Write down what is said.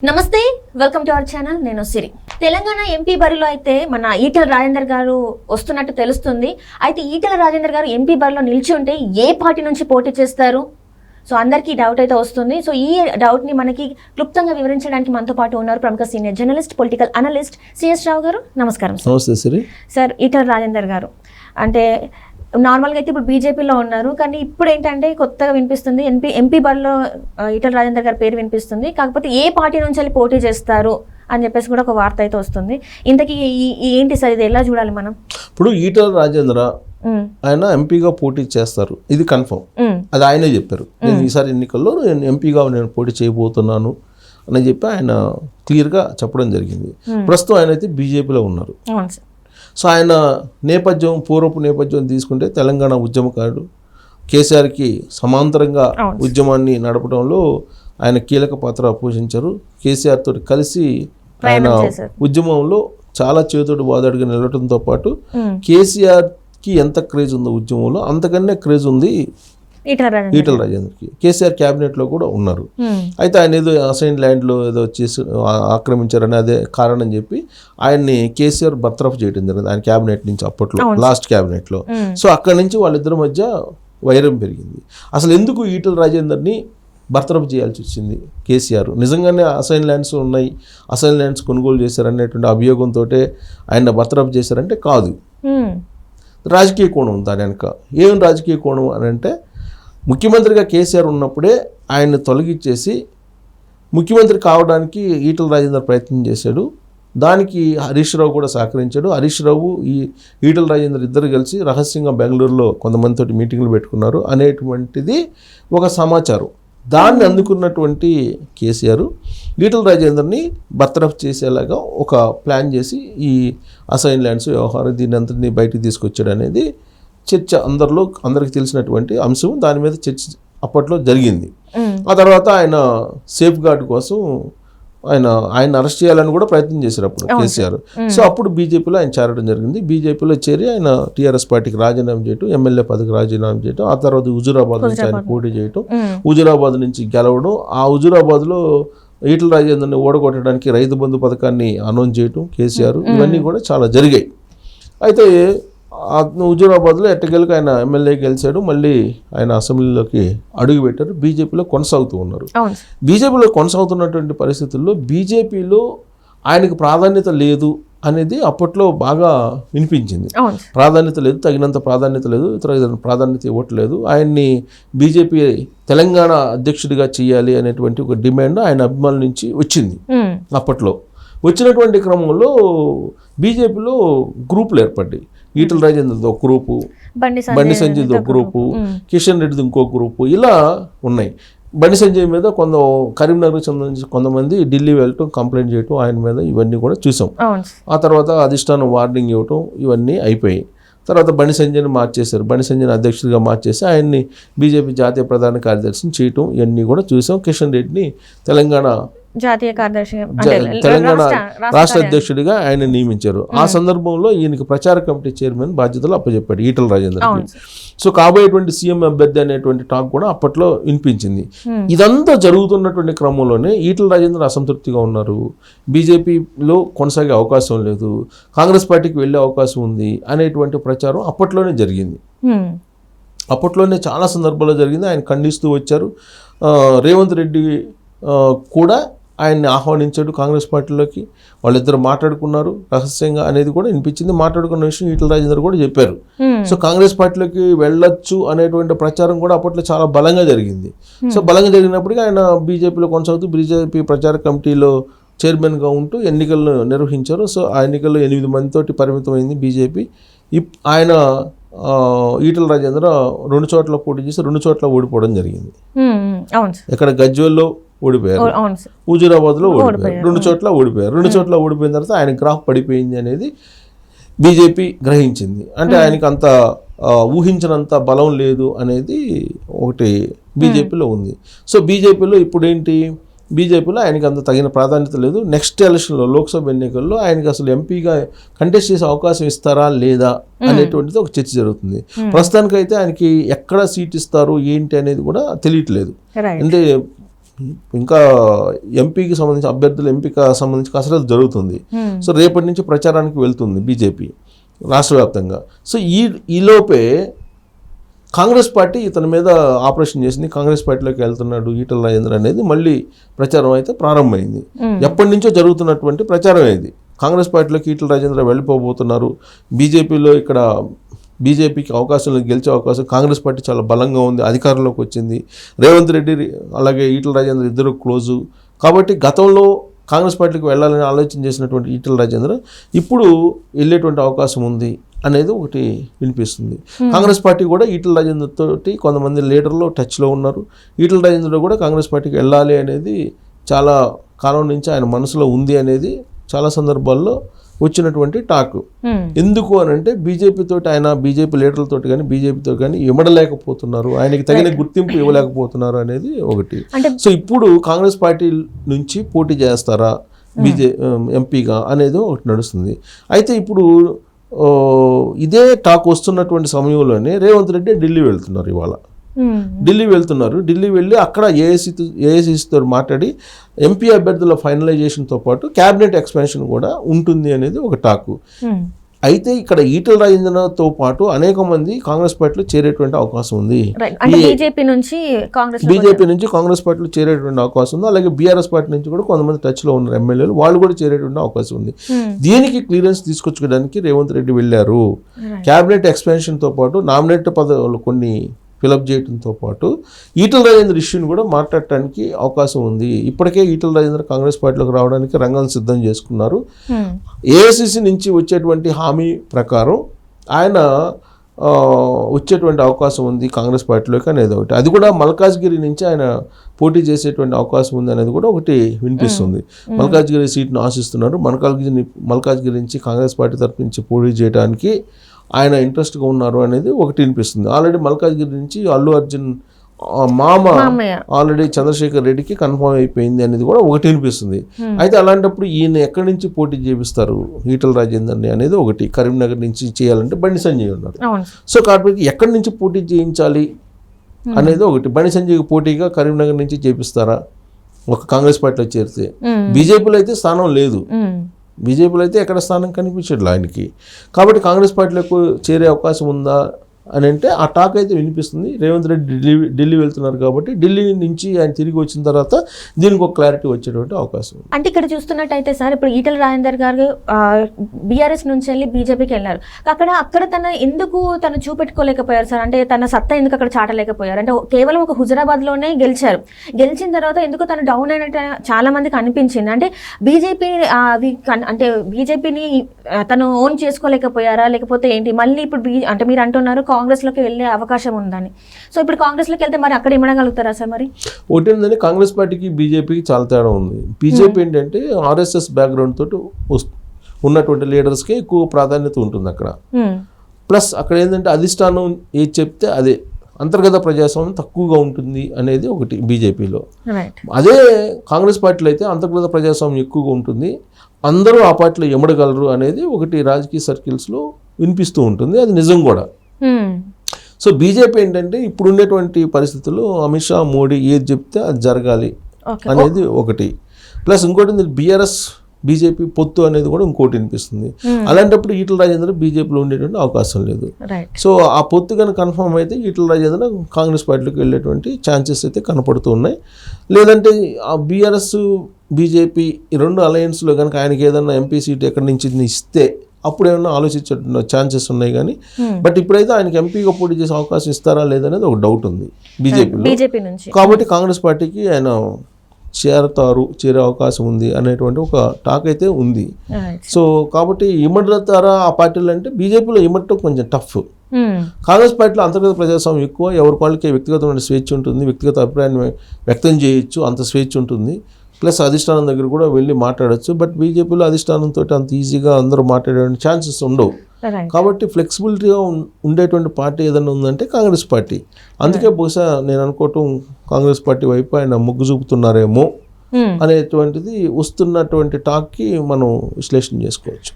నమస్తే, welcome to our channel. నేను సిరి. Telangana MP బరిలో అయితే మన ఈటెల రాజేందర్ గారు వస్తున్నట్టు తెలుస్తుంది. అయితే ఈటెల రాజేందర్ గారు ఎంపీ బరిలో నిలిచి ఉంటే ఏ పార్టీ నుంచి పోటీ చేస్తారు? సో అందరికీ డౌట్ అయితే వస్తుంది. సో ఈ డౌట్ని మనకి క్లుప్తంగా వివరించడానికి మనతో పాటు ఉన్నారు ప్రముఖ senior journalist, political analyst C S Rao గారు. నమస్కారం సార్. ఈటెల రాజేందర్ గారు అంటే నార్మల్గా అయితే ఇప్పుడు బీజేపీలో ఉన్నారు, కానీ ఇప్పుడు ఏంటంటే కొత్తగా వినిపిస్తుంది ఎంపీ బరిలో ఈటెల రాజేందర్ గారి పేరు వినిపిస్తుంది. కాకపోతే ఏ పార్టీ నుంచి వెళ్ళి పోటీ చేస్తారు అని చెప్పేసి కూడా ఒక వార్త అయితే వస్తుంది. ఇంతకీ ఏంటి సార్, ఇది ఎలా చూడాలి మనం? ఇప్పుడు ఈటెల రాజేంద్ర ఆయన ఎంపీగా పోటీ చేస్తారు, ఇది కన్ఫర్మ్. అది ఆయనే చెప్పారు, నేను ఈసారి ఎన్నికల్లో నేను ఎంపీగా నేను పోటీ చేయబోతున్నాను అని చెప్పి ఆయన క్లియర్గా చెప్పడం జరిగింది. ప్రస్తుతం ఆయన అయితే బీజేపీలో ఉన్నారు. సో ఆయన పూర్వపు నేపథ్యం తీసుకుంటే తెలంగాణ ఉద్యమకారుడు, కేసీఆర్కి సమాంతరంగా ఉద్యమాన్ని నడపడంలో ఆయన కీలక పాత్ర పోషించారు. కేసీఆర్ తోటి కలిసి ఆయన ఉద్యమంలో చాలా చేతుడు వాదాడుగా నిలవడంతో పాటు కేసీఆర్కి ఎంత క్రేజ్ ఉందో ఉద్యమంలో అంతకన్నా క్రేజ్ ఉంది ఈటెల రాజేందర్కి. కేసీఆర్ క్యాబినెట్లో కూడా ఉన్నారు. అయితే ఆయన ఏదో అసైన్ ల్యాండ్లో ఏదో చేసి ఆక్రమించారని అదే కారణం చెప్పి ఆయన్ని కేసీఆర్ బర్తరఫ్ చేయడం జరిగింది ఆయన క్యాబినెట్ నుంచి, అప్పట్లో లాస్ట్ క్యాబినెట్లో. సో అక్కడి నుంచి వాళ్ళిద్దరి మధ్య వైరం పెరిగింది. అసలు ఎందుకు ఈటెల రాజేందర్ని బర్తరఫ్ చేయాల్సి వచ్చింది కేసీఆర్? నిజంగానే అసైన్ ల్యాండ్స్ ఉన్నాయి, అసైన్ ల్యాండ్స్ కొనుగోలు చేశారనేటువంటి అభియోగంతో ఆయన బర్తరఫ్ చేశారంటే కాదు, రాజకీయ కోణం ఉంది దాని వెనక. ఏం రాజకీయ కోణం అని అంటే, ముఖ్యమంత్రిగా కేసీఆర్ ఉన్నప్పుడే ఆయన్ని తొలగించేసి ముఖ్యమంత్రి కావడానికి ఈటెల రాజేందర్ ప్రయత్నం చేశాడు. దానికి హరీష్ రావు కూడా సహకరించాడు. హరీష్ రావు ఈటెల రాజేందర్ ఇద్దరు కలిసి రహస్యంగా బెంగళూరులో కొంతమందితో మీటింగ్లు పెట్టుకున్నారు అనేటువంటిది ఒక సమాచారం. దాన్ని అందుకున్నటువంటి కేసీఆర్ ఈటెల రాజేందర్ని బర్తరఫ్ చేసేలాగా ఒక ప్లాన్ చేసి ఈ అసైన్ ల్యాండ్స్ వ్యవహారం దీన్ని అంతటినీ బయటికి తీసుకొచ్చాడు అనేది చర్చ అందరికి తెలిసినటువంటి అంశం. దాని మీద చర్చ అప్పట్లో జరిగింది. ఆ తర్వాత ఆయన సేఫ్ గార్డ్ కోసం ఆయన అరెస్ట్ చేయాలని కూడా ప్రయత్నం చేశారు అప్పుడు కేసీఆర్. సో అప్పుడు బీజేపీలో ఆయన చేరడం జరిగింది. బీజేపీలో చేరి ఆయన టీఆర్ఎస్ పార్టీకి రాజీనామా చేయటం, ఎమ్మెల్యే పదవికి రాజీనామా చేయటం, ఆ తర్వాత హుజూరాబాద్ నుంచి ఆయన పోటీ చేయటం, హుజూరాబాద్ నుంచి గెలవడం, ఆ హుజూరాబాద్లో ఈటెల రాజేందర్ని ఓడగొట్టడానికి రైతు బంధు పథకాన్ని అనౌన్స్ చేయటం కేసీఆర్, ఇవన్నీ కూడా చాలా జరిగాయి. అయితే హుజూరాబాద్లో ఎట్టగెలకు ఆయన ఎమ్మెల్యే గెలిచాడు. మళ్ళీ ఆయన అసెంబ్లీలోకి అడుగు పెట్టారు. బీజేపీలో కొనసాగుతూ ఉన్నారు. బీజేపీలో కొనసాగుతున్నటువంటి పరిస్థితుల్లో బీజేపీలో ఆయనకు ప్రాధాన్యత లేదు అనేది అప్పట్లో బాగా వినిపించింది. ప్రాధాన్యత లేదు, తగినంత ప్రాధాన్యత లేదు, ఇతర ప్రాధాన్యత ఇవ్వట్లేదు, ఆయన్ని బీజేపీ తెలంగాణ అధ్యక్షుడిగా చేయాలి అనేటువంటి ఒక డిమాండ్ ఆయన అభిమానుల నుంచి వచ్చింది. అప్పట్లో వచ్చినటువంటి క్రమంలో బీజేపీలో గ్రూపులు ఏర్పడ్డాయి. ఈటెల రాజేందర్ది ఒక గ్రూపు, బండి సంజయ్ది ఒక గ్రూపు, కిషన్ రెడ్డిది ఇంకో గ్రూపు, ఇలా ఉన్నాయి. బండి సంజయ్ మీద కరీంనగర్కి సంబంధించి కొంతమంది ఢిల్లీ వెళ్ళటం, కంప్లైంట్ చేయటం ఆయన మీద, ఇవన్నీ కూడా చూసాం. ఆ తర్వాత అధిష్టానం వార్నింగ్ ఇవ్వటం, ఇవన్నీ అయిపోయాయి. తర్వాత బండి సంజయ్ని మార్చేశారు. బండి సంజయ్ని అధ్యక్షుడిగా మార్చేసి ఆయన్ని బీజేపీ జాతీయ ప్రధాన కార్యదర్శిని చేయటం, ఇవన్నీ కూడా చూసాం. కిషన్ రెడ్డిని తెలంగాణ రాష్ట్ర అధ్యక్షుడిగా ఆయన నియమించారు. ఆ సందర్భంలో ఈయనకి ప్రచార కమిటీ చైర్మన్ బాధ్యతలు అప్పచెప్పాడు ఈటెల రాజేందర్. సో కాబోయేటువంటి సీఎం అభ్యర్థి అనేటువంటి టాక్ కూడా అప్పట్లో వినిపించింది. ఇదంతా జరుగుతున్నటువంటి క్రమంలోనే ఈటెల రాజేందర్ అసంతృప్తిగా ఉన్నారు. బీజేపీలో కొనసాగే అవకాశం లేదు, కాంగ్రెస్ పార్టీకి వెళ్ళే అవకాశం ఉంది అనేటువంటి ప్రచారం అప్పట్లోనే జరిగింది. అప్పట్లోనే చాలా సందర్భాల్లో జరిగింది. ఆయన ఖండిస్తూ వచ్చారు. రేవంత్ రెడ్డి కూడా ఆయన్ని ఆహ్వానించాడు కాంగ్రెస్ పార్టీలోకి. వాళ్ళిద్దరు మాట్లాడుకున్నారు రహస్యంగా అనేది కూడా వినిపించింది. మాట్లాడుకున్న విషయం ఈటెల రాజేందర్ కూడా చెప్పారు. సో కాంగ్రెస్ పార్టీలోకి వెళ్ళొచ్చు అనేటువంటి ప్రచారం కూడా అప్పట్లో చాలా బలంగా జరిగింది. సో బలంగా జరిగినప్పటికీ ఆయన బీజేపీలో కొనసాగుతూ బీజేపీ ప్రచార కమిటీలో చైర్మన్గా ఉంటూ ఎన్నికలను నిర్వహించారు. సో ఆ ఎన్నికల్లో 8 మందితోటి పరిమితమైంది బీజేపీ. ఆయన ఈటెల రాజేందర్ 2 చోట్ల పోటీ చేసి 2 చోట్ల ఓడిపోవడం జరిగింది. ఇక్కడ గజ్వేల్లో ఓడిపోయారు, హుజూరాబాద్లో ఓడిపోయారు, 2 చోట్ల ఓడిపోయారు. 2 చోట్ల ఓడిపోయిన తర్వాత ఆయన గ్రాఫ్ పడిపోయింది అనేది బీజేపీ గ్రహించింది. అంటే ఆయనకి అంత ఊహించినంత బలం లేదు అనేది ఒకటి బీజేపీలో ఉంది. సో బీజేపీలో ఇప్పుడు ఏంటి, బీజేపీలో ఆయనకి అంత తగిన ప్రాధాన్యత లేదు. నెక్స్ట్ ఎలక్షన్లో లోక్సభ ఎన్నికల్లో ఆయనకి అసలు ఎంపీగా కంటెస్ట్ చేసే అవకాశం ఇస్తారా లేదా అనేటువంటిది ఒక చర్చ జరుగుతుంది. ప్రస్తుతానికైతే ఆయనకి ఎక్కడ సీట్ ఇస్తారు ఏంటి అనేది కూడా తెలియట్లేదు. అంటే ఇంకా ఎంపీకి సంబంధించి అభ్యర్థుల ఎంపిక సంబంధించి కసరత్తు జరుగుతుంది. సో రేపటి నుంచి ప్రచారానికి వెళ్తుంది బీజేపీ రాష్ట్ర వ్యాప్తంగా. సో ఈలోపే కాంగ్రెస్ పార్టీ ఇతని మీద ఆపరేషన్ చేసింది. కాంగ్రెస్ పార్టీలోకి వెళ్తున్నాడు ఈటల రాజేందర్ అనేది మళ్ళీ ప్రచారం అయితే ప్రారంభమైంది. ఎప్పటి నుంచో జరుగుతున్నటువంటి ప్రచారం ఇది. కాంగ్రెస్ పార్టీలోకి ఈటల రాజేందర్ వెళ్ళిపోబోతున్నారు. బీజేపీలో ఇక్కడ బీజేపీకి అవకాశం గెలిచే అవకాశం, కాంగ్రెస్ పార్టీ చాలా బలంగా ఉంది, అధికారంలోకి వచ్చింది. రేవంత్ రెడ్డి అలాగే ఈటల రాజేందర్ ఇద్దరు క్లోజు. కాబట్టి గతంలో కాంగ్రెస్ పార్టీకి వెళ్ళాలని ఆలోచన చేసినటువంటి ఈటల రాజేందర్ ఇప్పుడు వెళ్ళేటువంటి అవకాశం ఉంది అనేది ఒకటి వినిపిస్తుంది. కాంగ్రెస్ పార్టీ కూడా ఈటల రాజేందర్ తోటి కొంతమంది లీడర్లు టచ్లో ఉన్నారు. ఈటల రాజేందర్ కూడా కాంగ్రెస్ పార్టీకి వెళ్ళాలి అనేది చాలా కాలం నుంచి ఆయన మనసులో ఉంది అనేది చాలా సందర్భాల్లో వచ్చినటువంటి టాక్. ఎందుకు అని అంటే బీజేపీ తోటి ఆయన బీజేపీ లీడర్లతో కానీ బీజేపీతో కానీ ఇవ్వడలేకపోతున్నారు, ఆయనకి తగిన గుర్తింపు ఇవ్వలేకపోతున్నారు అనేది ఒకటి. సో ఇప్పుడు కాంగ్రెస్ పార్టీ నుంచి పోటీ చేస్తారా ఎంపీగా అనేది ఒకటి నడుస్తుంది. అయితే ఇప్పుడు ఇదే టాక్ వస్తున్నటువంటి సమయంలోనే రేవంత్ రెడ్డి ఢిల్లీ వెళ్తున్నారు. ఇవాళ ఢిల్లీ వెళ్ళి అక్కడ ఏఐసిసితో మాట్లాడి ఎంపీ అభ్యర్థుల ఫైనలైజేషన్తో పాటు క్యాబినెట్ ఎక్స్పాన్షన్ కూడా ఉంటుంది అనేది ఒక టాకు. అయితే ఇక్కడ ఈటల రాజేందర్తో పాటు అనేక మంది కాంగ్రెస్ పార్టీలో చేరేటువంటి అవకాశం ఉంది. బీజేపీ నుంచి కాంగ్రెస్ పార్టీలో చేరేటువంటి అవకాశం ఉంది. అలాగే బీఆర్ఎస్ పార్టీ నుంచి కూడా కొంతమంది టచ్లో ఉన్నారు ఎమ్మెల్యేలు, వాళ్ళు కూడా చేరేటువంటి అవకాశం ఉంది. దీనికి క్లియరెన్స్ తీసుకొచ్చుకోవడానికి రేవంత్ రెడ్డి వెళ్ళారు. క్యాబినెట్ ఎక్స్పాన్షన్తో పాటు నామినేట్ పదవులు కొన్ని ఫిలప్ చేయడంతో పాటు ఈటల రాజేందర్ ఇష్యూని కూడా మాట్లాడటానికి అవకాశం ఉంది. ఇప్పటికే ఈటల రాజేందర్ కాంగ్రెస్ పార్టీలోకి రావడానికి రంగాన్ని సిద్ధం చేసుకున్నారు. ఏఐసిసి నుంచి వచ్చేటువంటి హామీ ప్రకారం ఆయన వచ్చేటువంటి అవకాశం ఉంది కాంగ్రెస్ పార్టీలోకి అనేది ఒకటి. అది కూడా మల్కాజ్గిరి నుంచి ఆయన పోటీ చేసేటువంటి అవకాశం ఉంది అనేది కూడా ఒకటి వినిపిస్తుంది. మల్కాజ్గిరి సీట్ను ఆశిస్తున్నారు. మల్కాజ్గిరి నుంచి కాంగ్రెస్ పార్టీ తరఫు నుంచి పోటీ చేయడానికి ఆయన ఇంట్రెస్ట్గా ఉన్నారు అనేది ఒకటి వినిపిస్తుంది. ఆల్రెడీ మల్కాజ్గిరి నుంచి అల్లు అర్జున్ మామ ఆల్రెడీ చంద్రశేఖర్ రెడ్డికి కన్ఫర్మ్ అయిపోయింది అనేది కూడా ఒకటి వినిపిస్తుంది. అయితే అలాంటప్పుడు ఈయన ఎక్కడి నుంచి పోటీ చేపిస్తారు ఈటల రాజేందర్ని అనేది ఒకటి. కరీంనగర్ నుంచి చేయాలంటే బండి సంజయ్ ఉన్నారు. సో కాబట్టి ఎక్కడి నుంచి పోటీ చేయించాలి అనేది ఒకటి. బండి సంజయ్కి పోటీగా కరీంనగర్ నుంచి చేపిస్తారా ఒక కాంగ్రెస్ పార్టీలో చేరితే? బీజేపీలో అయితే స్థానం లేదు. బీజేపీలో అయితే ఎక్కడ స్థానం కనిపించట్లేదు ఆయనకి. కాబట్టి కాంగ్రెస్ పార్టీలకు చేరే అవకాశం ఉందా అని అంటే ఆ టాక్ అయితే వినిపిస్తుంది. రేవంత్ రెడ్డి ఢిల్లీ వెళ్తున్నారు కాబట్టి ఢిల్లీ నుంచి ఆయన తిరిగి వచ్చిన తర్వాత దీనికి ఒక క్లారిటీ వచ్చేటువంటి అవకాశం ఉంది. అంటే ఇక్కడ చూస్తున్నట్టయితే సార్, ఇప్పుడు ఈటల రాజేందర్ గారు బీఆర్ఎస్ నుంచి వెళ్ళి బీజేపీకి వెళ్ళారు. అక్కడ తను చూపెట్టుకోలేకపోయారు సార్. అంటే తన సత్తా ఎందుకు అక్కడ చాటలేకపోయారు? అంటే కేవలం ఒక హుజరాబాద్లోనే గెలిచారు. గెలిచిన తర్వాత ఎందుకు తను డౌన్ అయినట్టు చాలా మందికి అనిపించింది. అంటే బీజేపీని తను ఓన్ చేసుకోలేకపోయారా లేకపోతే ఏంటి? మళ్ళీ ఇప్పుడు అంటే మీరు అంటున్నారు కాంగ్రెస్లోకి వెళ్ళే అవకాశం ఉందని. సో ఇప్పుడు కాంగ్రెస్లోకి వెళ్తే మరి అక్కడ ఇమ్మడగలుగుతారా సార్? మరి ఒకటి ఏంటంటే కాంగ్రెస్ పార్టీకి బీజేపీకి చాలా తేడా ఉంది. బీజేపీ ఏంటంటే ఆర్ఎస్ఎస్ బ్యాక్గ్రౌండ్ తోటి ఉన్నటువంటి లీడర్స్కి ఎక్కువ ప్రాధాన్యత ఉంటుంది అక్కడ. ప్లస్ అక్కడ ఏంటంటే అధిష్టానం ఏది చెప్తే అదే, అంతర్గత ప్రజాస్వామ్యం తక్కువగా ఉంటుంది అనేది ఒకటి బీజేపీలో. అదే కాంగ్రెస్ పార్టీలో అయితే అంతర్గత ప్రజాస్వామ్యం ఎక్కువగా ఉంటుంది, అందరూ ఆ పార్టీలో ఎమడగలరు అనేది ఒకటి రాజకీయ సర్కిల్స్లో వినిపిస్తూ ఉంటుంది. అది నిజం కూడా. సో బీజేపీ ఏంటంటే ఇప్పుడు ఉండేటువంటి పరిస్థితుల్లో అమిత్ షా మోడీ ఏది చెప్తే అది జరగాలి అనేది ఒకటి. ప్లస్ ఇంకోటి బీఆర్ఎస్ బీజేపీ పొత్తు అనేది కూడా ఇంకోటి వినిపిస్తుంది. అలాంటప్పుడు ఈటల రాజేందర్ బీజేపీలో ఉండేటువంటి అవకాశం లేదు. సో ఆ పొత్తు కనుక కన్ఫర్మ్ అయితే ఈటల రాజేందర్ కాంగ్రెస్ పార్టీలోకి వెళ్ళేటువంటి ఛాన్సెస్ అయితే కనపడుతూ ఉన్నాయి. లేదంటే ఆ బీఆర్ఎస్ బీజేపీ ఈ రెండు అలయన్స్లో కనుక ఆయనకి ఏదైనా ఎంపీ సీట్ ఎక్కడి నుంచి ఇస్తే అప్పుడు ఏమన్నా ఆలోచించే ఛాన్సెస్ ఉన్నాయి. కానీ బట్ ఇప్పుడైతే ఆయనకి ఎంపీగా పోటీ చేసే అవకాశం ఇస్తారా లేదనేది ఒక డౌట్ ఉంది బీజేపీ నుంచి. కాబట్టి కాంగ్రెస్ పార్టీకి ఆయన చేరే అవకాశం ఉంది అనేటువంటి ఒక టాక్ అయితే ఉంది. సో కాబట్టి ఇమ్మడతారా ఆ పార్టీలు అంటే బీజేపీలో ఇమ్మటం కొంచెం టఫ్. కాంగ్రెస్ పార్టీలో అంతర్గత ప్రజాస్వామ్యం ఎక్కువ, ఎవరి వాళ్ళకి వ్యక్తిగతమైన స్వేచ్ఛ ఉంటుంది, వ్యక్తిగత అభిప్రాయాన్ని వ్యక్తం చేయొచ్చు, అంత స్వేచ్ఛ ఉంటుంది. ప్లస్ అధిష్టానం దగ్గర కూడా వెళ్ళి మాట్లాడచ్చు. బట్ బీజేపీలో అధిష్టానంతో అంత ఈజీగా అందరూ మాట్లాడే ఛాన్సెస్ ఉండవు. కాబట్టి ఫ్లెక్సిబిలిటీగా ఉండేటువంటి పార్టీ ఏదైనా ఉందంటే కాంగ్రెస్ పార్టీ. అందుకే బహుశా నేను అనుకోవటం కాంగ్రెస్ పార్టీ వైపు ఆయన మొగ్గు చూపుతున్నారేమో అనేటువంటిది వస్తున్నటువంటి టాక్కి మనం విశ్లేషణ చేసుకోవచ్చు.